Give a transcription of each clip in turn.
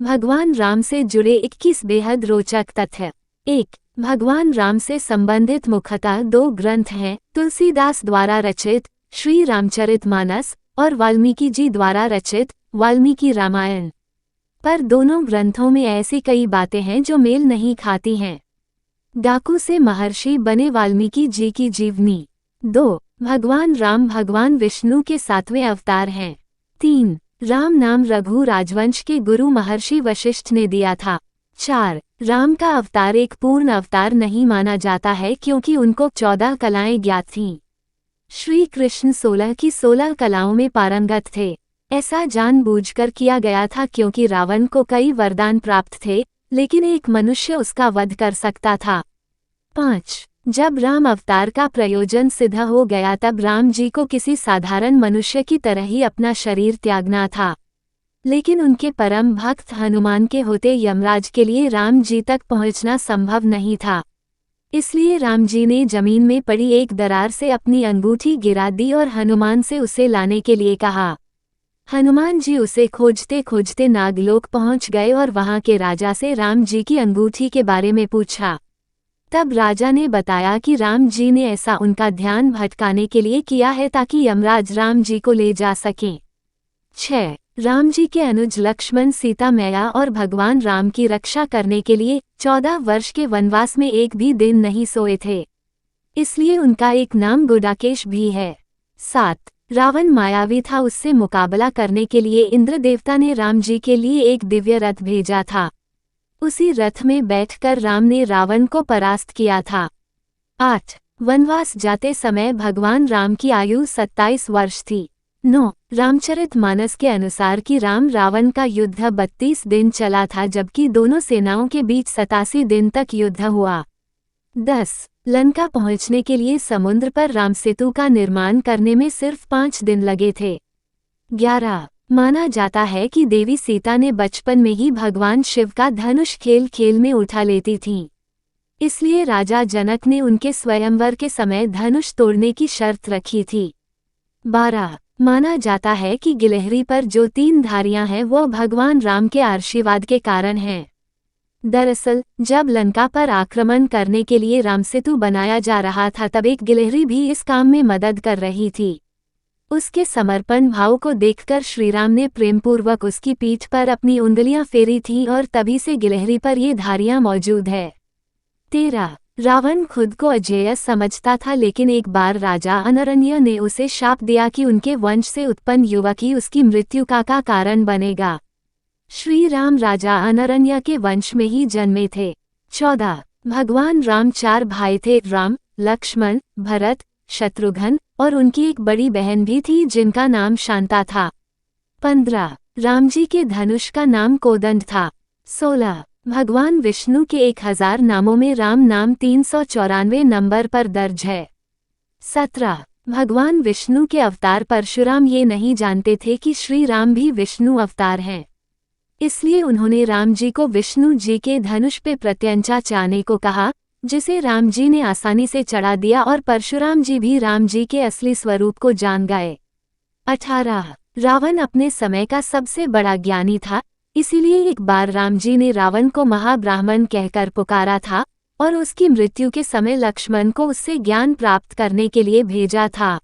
भगवान राम से जुड़े 21 बेहद रोचक तथ्य। 1. भगवान राम से संबंधित मुख्यतः 2 ग्रंथ हैं, तुलसीदास द्वारा रचित श्री रामचरितमानस और वाल्मीकि जी द्वारा रचित वाल्मीकि रामायण। पर दोनों ग्रंथों में ऐसी कई बातें हैं जो मेल नहीं खाती हैं। डाकू से महर्षि बने वाल्मीकि जी की जीवनी। 2. भगवान राम भगवान विष्णु के 7वें अवतार हैं। 3. राम नाम रघु राजवंश के गुरु महर्षि वशिष्ठ ने दिया था। 4. राम का अवतार एक पूर्ण अवतार नहीं माना जाता है क्योंकि उनको 14 कलाएं ज्ञात थीं। श्री कृष्ण 16 की 16 कलाओं में पारंगत थे। ऐसा जानबूझकर किया गया था क्योंकि रावण को कई वरदान प्राप्त थे, लेकिन एक मनुष्य उसका वध कर सकता था। 5. जब राम अवतार का प्रयोजन सिद्ध हो गया तब राम जी को किसी साधारण मनुष्य की तरह ही अपना शरीर त्यागना था, लेकिन उनके परम भक्त हनुमान के होते यमराज के लिए राम जी तक पहुंचना संभव नहीं था। इसलिए राम जी ने जमीन में पड़ी एक दरार से अपनी अंगूठी गिरा दी और हनुमान से उसे लाने के लिए कहा। हनुमान जी उसे खोजते खोजते नागलोक पहुंच गए और वहां के राजा से राम जी की अंगूठी के बारे में पूछा। तब राजा ने बताया कि राम जी ने ऐसा उनका ध्यान भटकाने के लिए किया है ताकि यमराज राम जी को ले जा सकें। 6. राम जी के अनुज लक्ष्मण सीता मैया और भगवान राम की रक्षा करने के लिए 14 वर्ष के वनवास में एक भी दिन नहीं सोए थे, इसलिए उनका एक नाम गुडाकेश भी है। 7. रावण मायावी था, उससे मुकाबला करने के लिए इंद्र देवता ने राम जी के लिए एक दिव्य रथ भेजा था। उसी रथ में बैठकर राम ने रावण को परास्त किया था। 8. वनवास जाते समय भगवान राम की आयु 27 वर्ष थी। 9. रामचरितमानस के अनुसार कि राम रावण का युद्ध 32 दिन चला था, जबकि दोनों सेनाओं के बीच 87 दिन तक युद्ध हुआ। 10. लंका पहुंचने के लिए समुद्र पर राम सेतु का निर्माण करने में सिर्फ 5 दिन लगे थे। 11. माना जाता है कि देवी सीता ने बचपन में ही भगवान शिव का धनुष खेल खेल में उठा लेती थीं। इसलिए राजा जनक ने उनके स्वयंवर के समय धनुष तोड़ने की शर्त रखी थी। 12. माना जाता है कि गिलहरी पर जो 3 धारियां हैं वो भगवान राम के आशीर्वाद के कारण हैं। दरअसल जब लंका पर आक्रमण करने के लिए रामसेतु बनाया जा रहा था तब एक गिलहरी भी इस काम में मदद कर रही थी। उसके समर्पण भाव को देखकर श्रीराम ने प्रेमपूर्वक उसकी पीठ पर अपनी उंगलियां फेरी थीं और तभी से गिलहरी पर ये धारियां मौजूद है। 13. रावण खुद को अजेय समझता था, लेकिन एक बार राजा अनरण्य ने उसे शाप दिया कि उनके वंश से उत्पन्न युवक ही उसकी मृत्यु का कारण बनेगा। श्री राम राजा अनरण्य के वंश में ही जन्मे थे। 14. भगवान राम 4 भाई थे, राम, लक्ष्मण, भरत, शत्रुघ्न और उनकी एक बड़ी बहन भी थी जिनका नाम शांता था। 15. राम जी के धनुष का नाम कोदंड था। 16. भगवान विष्णु के 1000 नामों में राम नाम 394 नंबर पर दर्ज है। 17. भगवान विष्णु के अवतार परशुराम ये नहीं जानते थे कि श्री राम भी विष्णु अवतार हैं, इसलिए उन्होंने राम जी को विष्णु जी के धनुष पे प्रत्यंचा चाहने को कहा, जिसे राम जी ने आसानी से चढ़ा दिया और परशुराम जी भी राम जी के असली स्वरूप को जान गए। 18. रावण अपने समय का सबसे बड़ा ज्ञानी था, इसीलिए एक बार राम जी ने रावण को महाब्राह्मण कहकर पुकारा था और उसकी मृत्यु के समय लक्ष्मण को उससे ज्ञान प्राप्त करने के लिए भेजा था।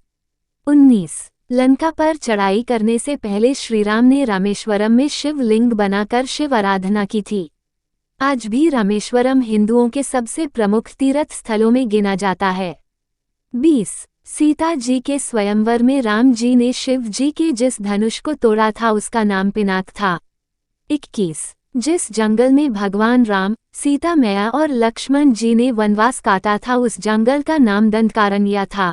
19. लंका पर चढ़ाई करने से पहले श्रीराम ने रामेश्वरम में शिवलिंग बनाकर शिव आराधना की थी। आज भी रामेश्वरम हिंदुओं के सबसे प्रमुख तीर्थ स्थलों में गिना जाता है। 20. सीता जी के स्वयंवर में राम जी ने शिव जी के जिस धनुष को तोड़ा था उसका नाम पिनाक था। 21. जिस जंगल में भगवान राम, सीता मैया और लक्ष्मण जी ने वनवास काटा था उस जंगल का नाम दंडकारण्य था।